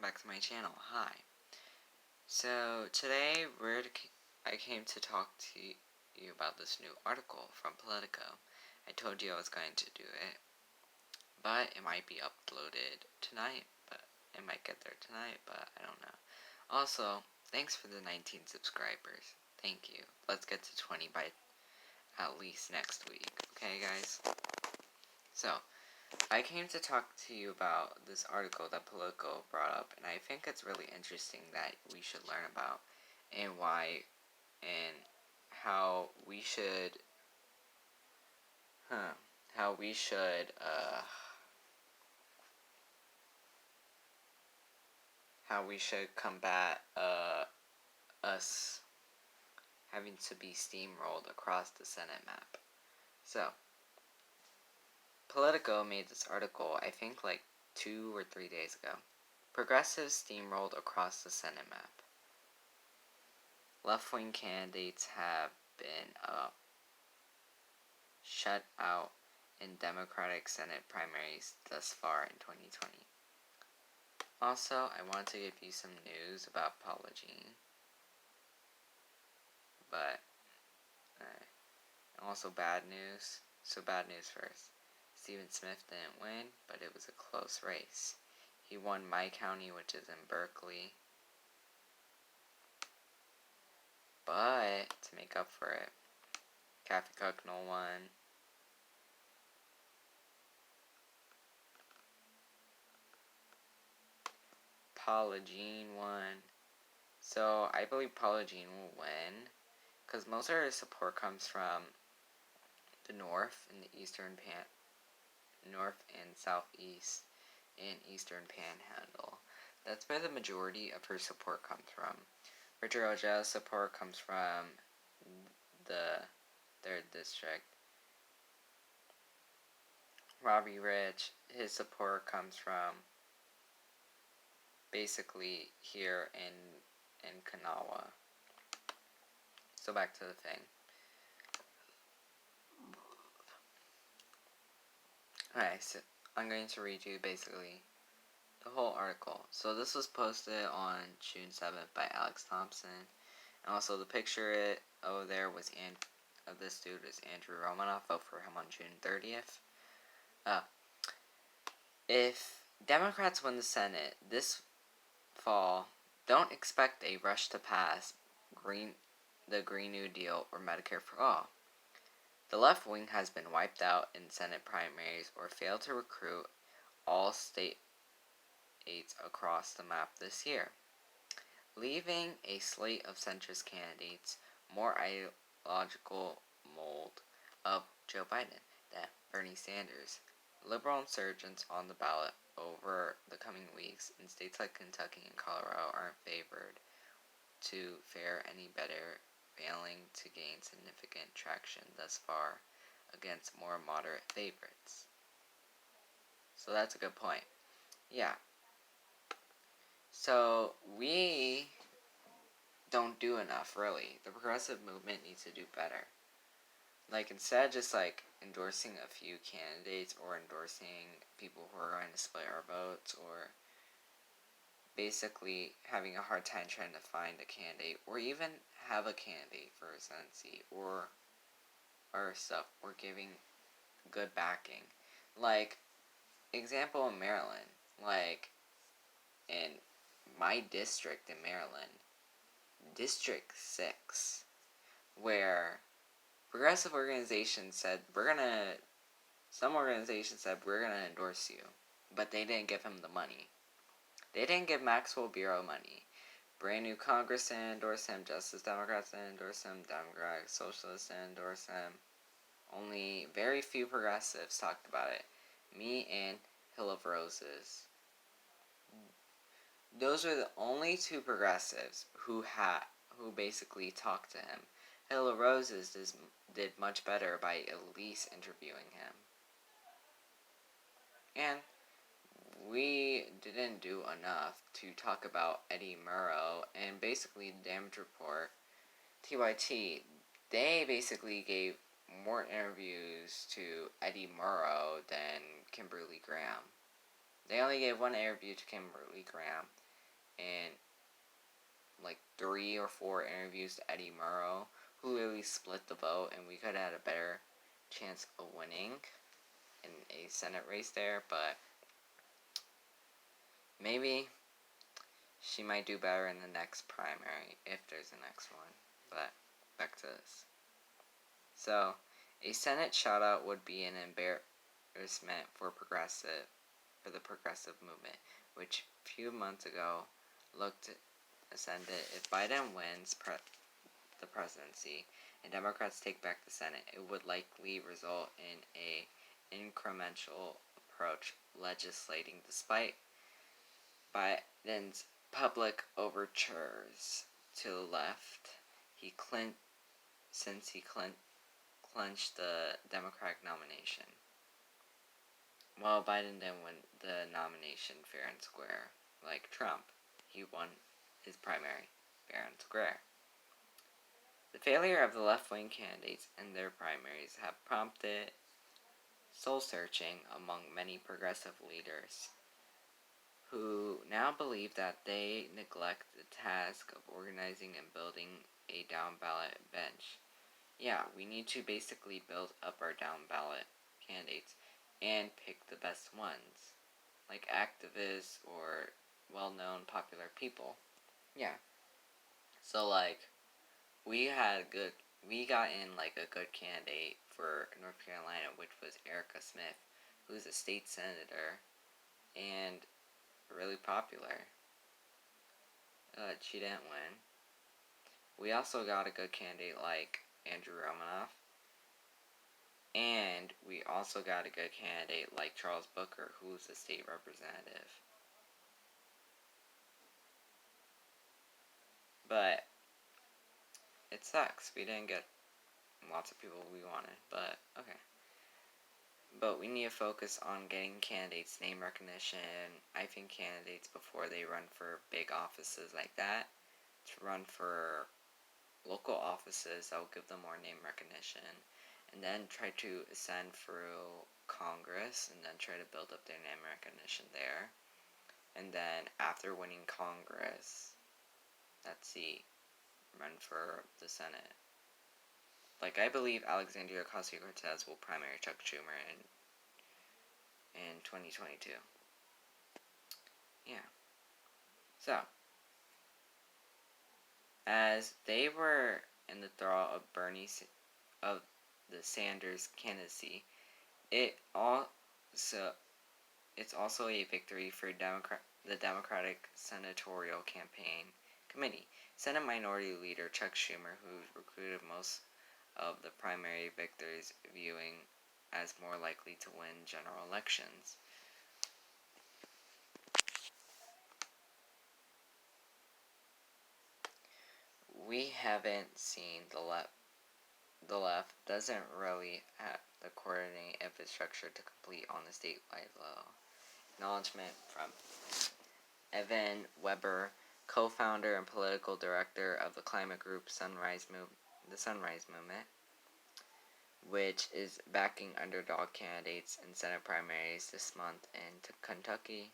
back to my channel. Hi. So today I came to talk to you about this new article from Politico. I told you I was going to do it, but it might be uploaded tonight, but it might get there tonight, but I don't know. Also, thanks for the 19 subscribers. Thank you. Let's get to 20 by at least next week. Okay, guys? So, I came to talk to you about this article that Politico brought up, and I think it's really interesting that we should learn about, and why, and how we should, how we should, combat, us having to be steamrolled across the Senate map. So, Politico made this article, I think like 2 or 3 days ago. Progressives steamrolled across the Senate map. Left-wing candidates have been shut out in Democratic Senate primaries thus far in 2020. Also, I want to give you some news about Paula Jean. But, also bad news. So bad news first. Stephen Smith didn't win, but it was a close race. He won my county, which is in Berkeley. But, to make up for it, Kathy Kucknell won. Paula Jean won. So, I believe Paula Jean will win, because most of her support comes from the north and the north and southeast and eastern panhandle. That's where the majority of her support comes from. Richard Oja's support comes from the 3rd District. Robbie Rich, his support comes from basically here in Kanawha. So back to the thing. Alright, so I'm going to read you basically the whole article. So this was posted on June 7th by Alex Thompson. And also the picture over there was of this dude is Andrew Romanoff. Vote for him on June 30th. If Democrats win the Senate this fall, don't expect a rush to pass the Green New Deal or Medicare for All. The left wing has been wiped out in Senate primaries or failed to recruit all state aides across the map this year, leaving a slate of centrist candidates more ideological mold of Joe Biden than Bernie Sanders. Liberal insurgents on the ballot over the coming weeks in states like Kentucky and Colorado aren't favored to fare any better, failing to gain significant traction thus far against more moderate favorites. So that's a good point. Yeah. So we don't do enough, really. The progressive movement needs to do better. Like, instead of just like endorsing a few candidates or endorsing people who are going to split our votes, or basically having a hard time trying to find a candidate or even have a candidate for a Senate seat or stuff, or giving good backing. Like, example in Maryland, like in my district in Maryland, District 6, where progressive organizations said some organizations said we're gonna endorse you, but they didn't give him the money. They didn't give Maxwell Bureau money. Brand new Congress didn't endorse him. Justice Democrats didn't endorse him. Democratic Socialists didn't endorse him. Only very few progressives talked about it. Me and Hill of Roses. Those were the only two progressives who basically talked to him. Hill of Roses did much better by at least interviewing him. And we didn't do enough to talk about Eddie Murrow and basically the damage report. TYT, they basically gave more interviews to Eddie Murrow than Kimberly Graham. They only gave one interview to Kimberly Graham, and like 3 or 4 interviews to Eddie Murrow, who really split the vote, and we could have had a better chance of winning in a Senate race there, but maybe she might do better in the next primary, if there's a next one. But back to this. So, a Senate shoutout would be an embarrassment for the progressive movement, which a few months ago looked ascendant. If Biden wins the presidency and Democrats take back the Senate, it would likely result in a incremental approach legislating despite Biden's public overtures to the left. Since he clinched the Democratic nomination. Well, Biden didn't win the nomination fair and square like Trump. He won his primary fair and square. The failure of the left-wing candidates in their primaries have prompted soul-searching among many progressive leaders who now believe that they neglect the task of organizing and building a down-ballot bench. Yeah, we need to basically build up our down-ballot candidates and pick the best ones, like activists or well-known popular people. Yeah. So we got in like a good candidate for North Carolina, which was Erica Smith, who's a state senator and really popular. She didn't win. We also got a good candidate like Andrew Romanoff. And we also got a good candidate like Charles Booker, who's a state representative. But it sucks. We didn't get lots of people we wanted, but okay. But we need to focus on getting candidates name recognition. I think candidates, before they run for big offices like that, to run for local offices that will give them more name recognition, and then try to ascend through Congress, and then try to build up their name recognition there. And then after winning Congress, run for the Senate. Like, I believe Alexandria Ocasio-Cortez will primary Chuck Schumer in 2022. Yeah. So, as they were in the thrall of of the Sanders candidacy, it's also a victory for the Democratic Senatorial Campaign Committee. Senate Minority Leader Chuck Schumer, who recruited most of the primary victors, viewing as more likely to win general elections. We haven't seen the left. The left doesn't really have the coordinated infrastructure to complete on the statewide level. Acknowledgement from Evan Weber, co-founder and political director of the climate group the Sunrise Movement, which is backing underdog candidates in Senate primaries this month in Kentucky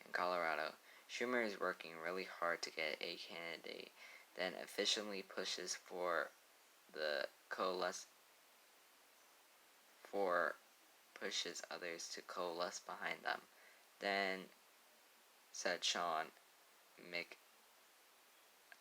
and Colorado. Schumer is working really hard to get a candidate, then efficiently pushes for pushes others to coalesce behind them. Then, said Sean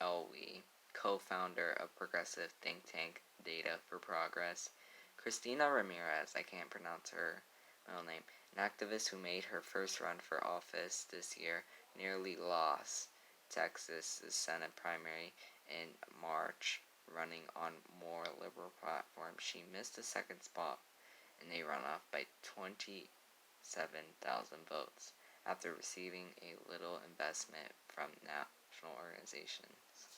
McElwee, co-founder of progressive think tank Data for Progress, Christina Ramirez, I can't pronounce her middle name, an activist who made her first run for office this year, nearly lost Texas' Senate primary in March, running on more liberal platform. She missed the second spot in a runoff by 27,000 votes after receiving a little investment from national organizations.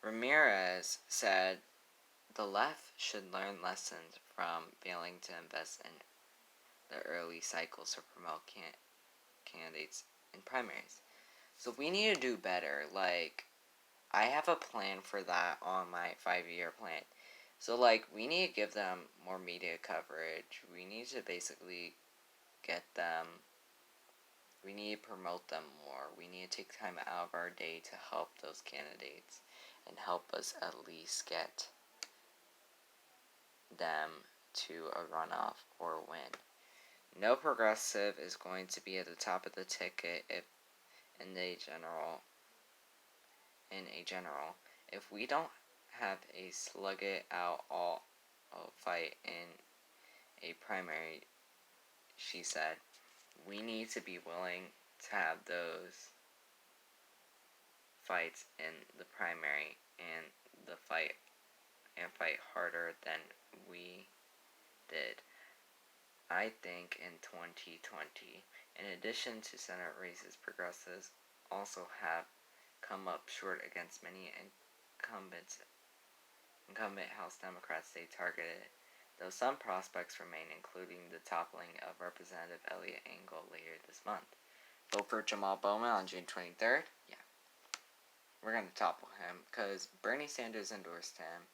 Ramirez said the left should learn lessons from failing to invest in the early cycles to promote candidates in primaries. So we need to do better. Like, I have a plan for that on my 5-year plan. So, we need to give them more media coverage. We need to basically get them. We need to promote them more. We need to take time out of our day to help those candidates and help us at least get them to a runoff or win. No progressive is going to be at the top of the ticket if in a general. If we don't have a slug it out all fight in a primary, she said, we need to be willing to have those fights in the primary and fight harder than we did. I think in 2020, in addition to Senate races, progressives also have come up short against many incumbent House Democrats they targeted, though some prospects remain, including the toppling of Representative Eliot Engel later this month. Vote for Jamal Bowman on June 23rd? Yeah. We're going to topple him, because Bernie Sanders endorsed him,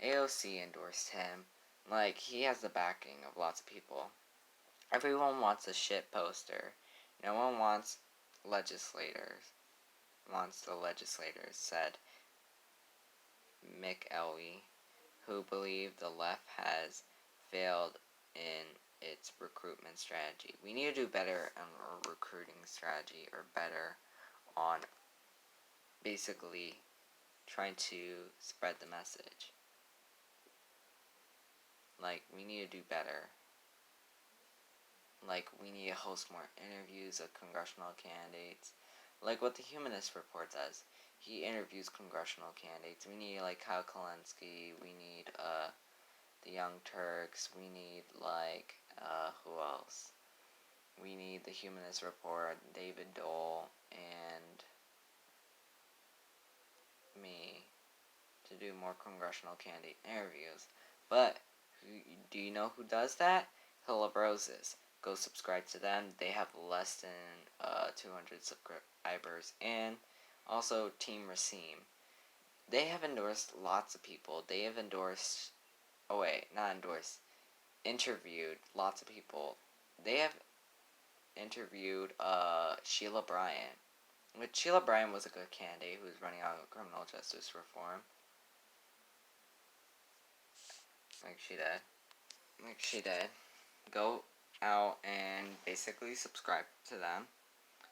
AOC endorsed him, like, he has the backing of lots of people. Everyone wants a shit poster. No one wants the legislators, said Mick Elway, who believed the left has failed in its recruitment strategy. We need to do better on our recruiting strategy, or better on basically trying to spread the message. Like, we need to do better. Like, we need to host more interviews of congressional candidates. Like what the Humanist Report does. He interviews congressional candidates. We need, like, Kyle Kalinske. We need, the Young Turks. We need, like, who else? We need the Humanist Report, David Dole, and me to do more congressional candidate interviews. But, do you know who does that? Hill of Roses. Go subscribe to them. They have less than 200 subscribers. And also Team Racine. They have endorsed lots of people. They have interviewed lots of people. They have interviewed Sheila Bryant. Which Sheila Bryant was a good candidate who was running out of criminal justice reform. Like she did. Go out and basically subscribe to them.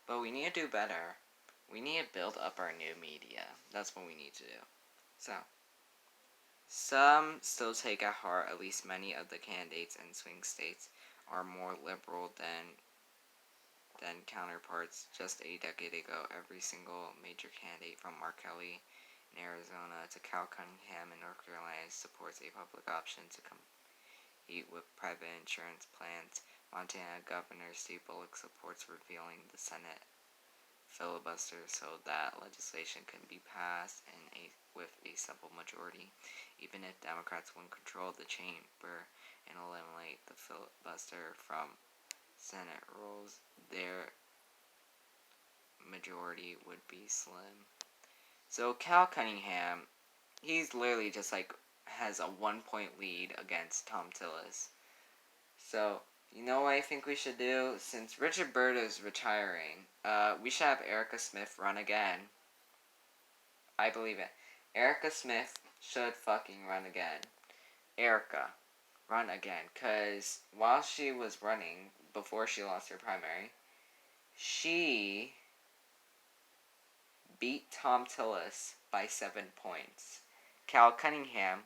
But we need to do better. We need to build up our new media. That's what we need to do. So, some still take at heart at least many of the candidates in swing states are more liberal than counterparts. Just a decade ago, every single major candidate from Mark Kelly in Arizona to Cal Cunningham in North Carolina supports a public option to compete with private insurance plans. Montana Governor Steve Bullock supports repealing the Senate filibuster so that legislation can be passed with a simple majority. Even if Democrats win control of the chamber and eliminate the filibuster from Senate rules, their majority would be slim. So Cal Cunningham, he's literally just like has a 1-point lead against Tom Tillis. So, you know what I think we should do? Since Richard Byrd is retiring, we should have Erica Smith run again. I believe it. Erica Smith should fucking run again. Erica, run again. Because while she was running, before she lost her primary, she beat Tom Tillis by 7 points. Cal Cunningham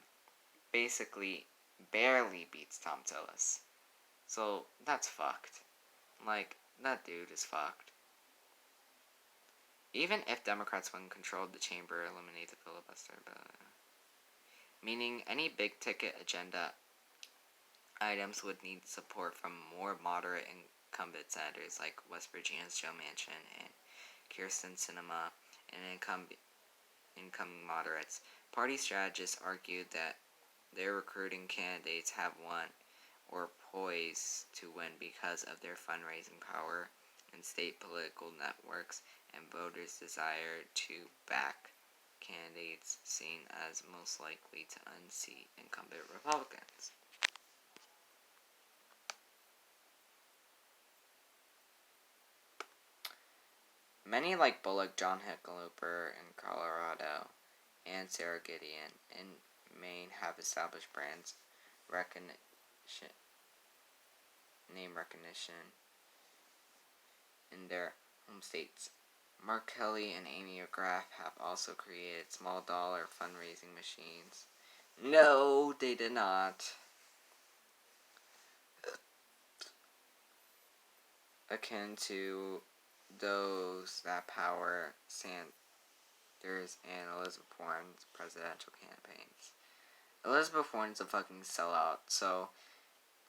basically barely beats Tom Tillis. So, that's fucked. Like, that dude is fucked. Even if Democrats win control of the chamber, eliminate the filibuster, meaning any big-ticket agenda items would need support from more moderate incumbent senators like West Virginia's Joe Manchin and Kyrsten Sinema, and incoming moderates. Party strategists argued that their recruiting candidates have won or poised to win because of their fundraising power and state political networks and voters' desire to back candidates seen as most likely to unseat incumbent Republicans. Many like Bullock, John Hickenlooper in Colorado, and Sarah Gideon in Maine have established name recognition in their home states. Mark Kelly and Amy McGrath have also created small dollar fundraising machines. No, they did not. Akin to those that power Sanders and Elizabeth Warren's presidential campaigns. Elizabeth Warren's a fucking sellout. So,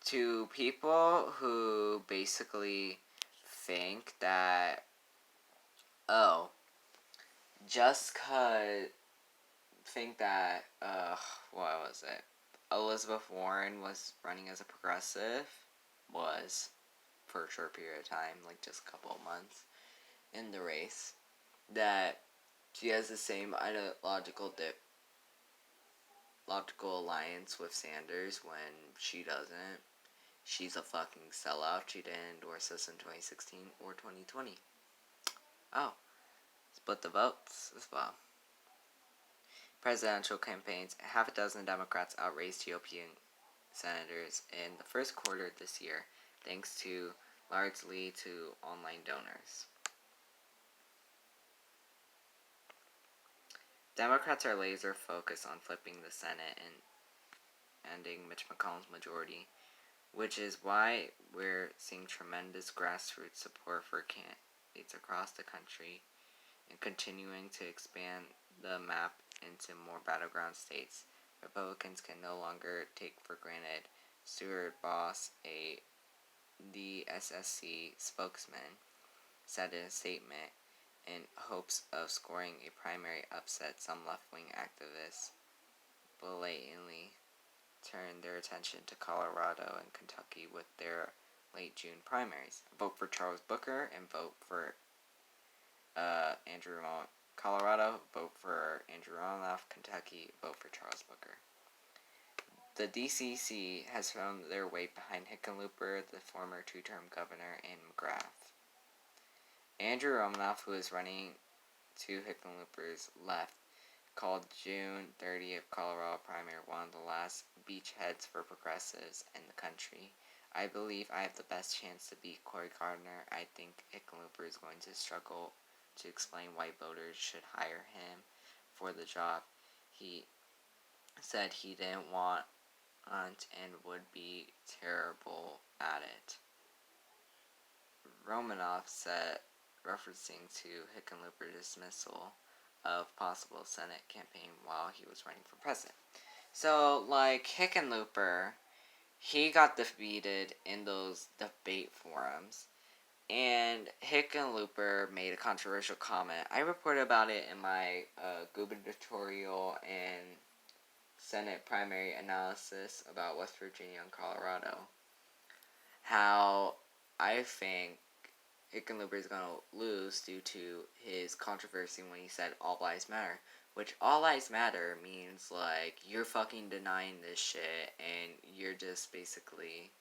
to people who basically think that, oh, just cause think that, what was it? Elizabeth Warren was running as a progressive, was, for a short period of time, like just a couple of months in the race, that she has the same ideological alliance with Sanders when she doesn't. She's a fucking sellout. She didn't endorse us in 2016 or 2020. Oh, split the votes as well. Presidential campaigns. Half a dozen Democrats outraised GOP senators in the first quarter this year, thanks to largely to online donors. Democrats are laser focused on flipping the Senate and ending Mitch McConnell's majority, which is why we're seeing tremendous grassroots support for candidates across the country and continuing to expand the map into more battleground states. Republicans can no longer take for granted. Stuart Boss, the SSC spokesman, said in a statement, in hopes of scoring a primary upset, some left-wing activists blatantly turned their attention to Colorado and Kentucky with their late June primaries. Vote for Charles Booker and vote for Andrew Romanoff. Colorado, vote for Andrew Romanoff. Kentucky, vote for Charles Booker. The DCC has found their weight behind Hickenlooper, the former two-term governor, and McGrath. Andrew Romanoff, who is running to Hickenlooper's left, called June 30th Colorado primary one of the last beachheads for progressives in the country. I believe I have the best chance to beat Cory Gardner. I think Hickenlooper is going to struggle to explain why voters should hire him for the job. He said he didn't want and would be terrible at it. Romanoff said, referencing to Hickenlooper's dismissal of possible Senate campaign while he was running for president. So, like, Hickenlooper, he got defeated in those debate forums, and Hickenlooper made a controversial comment. I reported about it in my gubernatorial and Senate primary analysis about West Virginia and Colorado. How I think Hickenlooper is going to lose due to his controversy when he said all lives matter. Which all lives matter means, like, you're fucking denying this shit and you're just basically,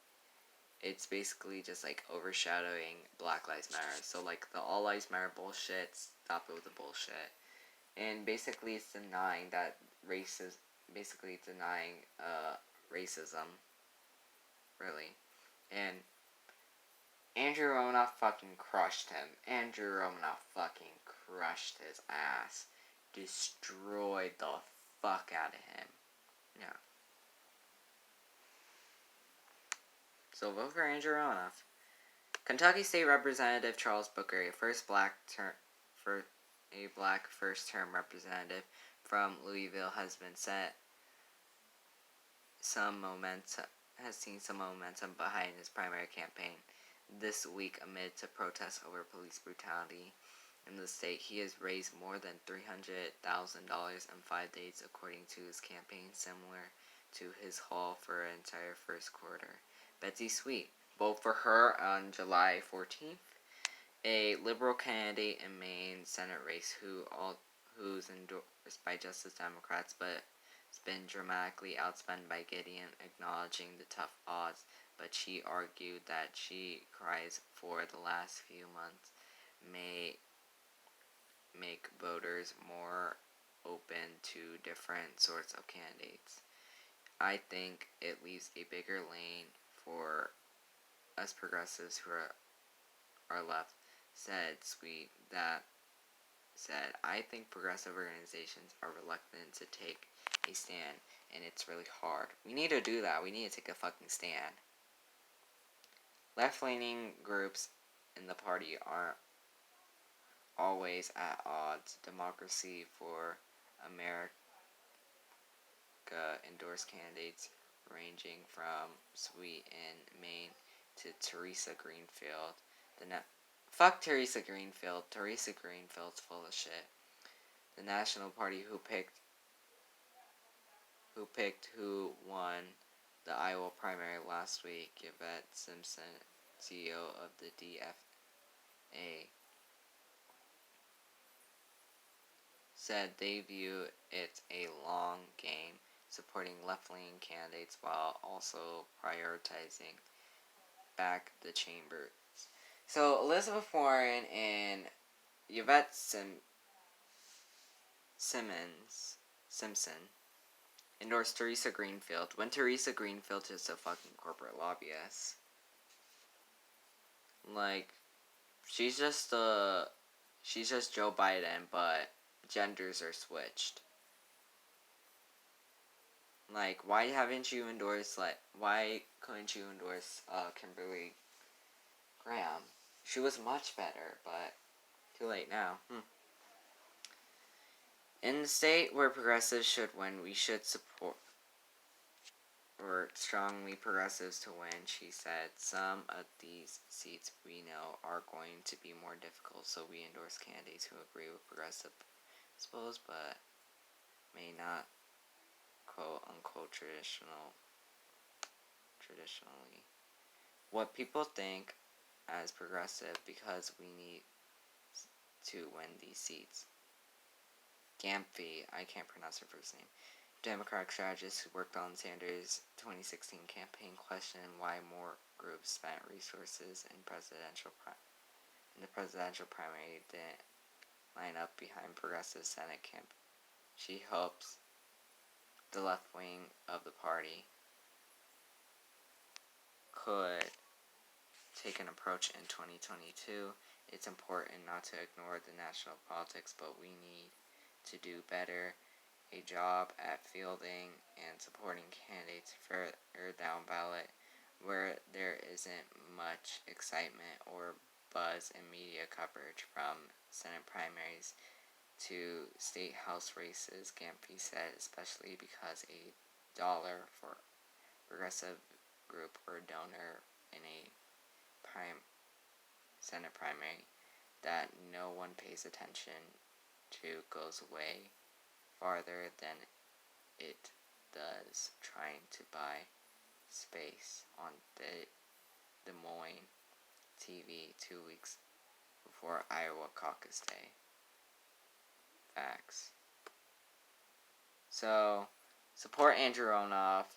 it's basically just, like, overshadowing Black Lives Matter. So, like, the all lives matter bullshit, stop it with the bullshit. And basically it's denying that racism, really. And Andrew Romanoff fucking crushed him. Andrew Romanoff fucking crushed his ass. Destroyed the fuck out of him. Yeah. So vote for Andrew Romanoff. Kentucky State Representative Charles Booker, a black first-term representative from Louisville, has seen some momentum behind his primary campaign this week amid to protests over police brutality in the state. He has raised more than $300,000 in 5 days, according to his campaign, similar to his haul for an entire first quarter. Betsy Sweet, vote for her on July 14th. A liberal candidate in Maine Senate race who's endorsed by Justice Democrats, but has been dramatically outspent by Gideon, acknowledging the tough odds, but she argued that she cries for the last few months may make voters more open to different sorts of candidates. I think it leaves a bigger lane for us progressives who are left. That said, I think progressive organizations are reluctant to take a stand, and it's really hard. We need to do that. We need to take a fucking stand. Left-leaning groups in the party aren't always at odds. Democracy for America endorsed candidates ranging from Sweet in Maine to Teresa Greenfield. Fuck Teresa Greenfield. Teresa Greenfield's full of shit. The National Party who who won the Iowa primary last week. Yvette Simpson, CEO of the DFA, said they view it a long game, supporting left-leaning candidates while also prioritizing back the chambers. So Elizabeth Warren and Yvette Simpson endorsed Teresa Greenfield when Teresa Greenfield is a fucking corporate lobbyist. Like, she's just Joe Biden, but genders are switched. Like, why couldn't you endorse Kimberly Graham? She was much better, but too late now. In the state where progressives should win, we should support strongly progressives to win, she said. Some of these seats we know are going to be more difficult, so we endorse candidates who agree with progressive principles, but may not quote-unquote traditionally. What people think as progressive because we need to win these seats. Gamphy, I can't pronounce her first name, Democratic strategist who worked on Sanders' 2016 campaign, questioned why more groups spent resources in the presidential primary didn't line up behind progressive Senate camp. She hopes the left wing of the party could take an approach in 2022. It's important not to ignore the national politics, but we need to do better a job at fielding and supporting candidates further down ballot where there isn't much excitement or buzz in media coverage, from Senate primaries to state house races, Gamphy said, especially because $1 for progressive group or donor in a Senate primary that no one pays attention to goes way farther than it does trying to buy space on the Des Moines TV 2 weeks before Iowa caucus day. Facts. So, support Andrew Ronoff,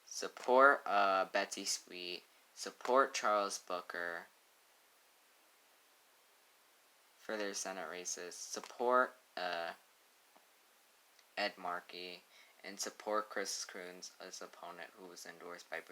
support Betsy Sweet, support Charles Booker for their Senate races, support Ed Markey, and support Chris Coons as opponent who was endorsed by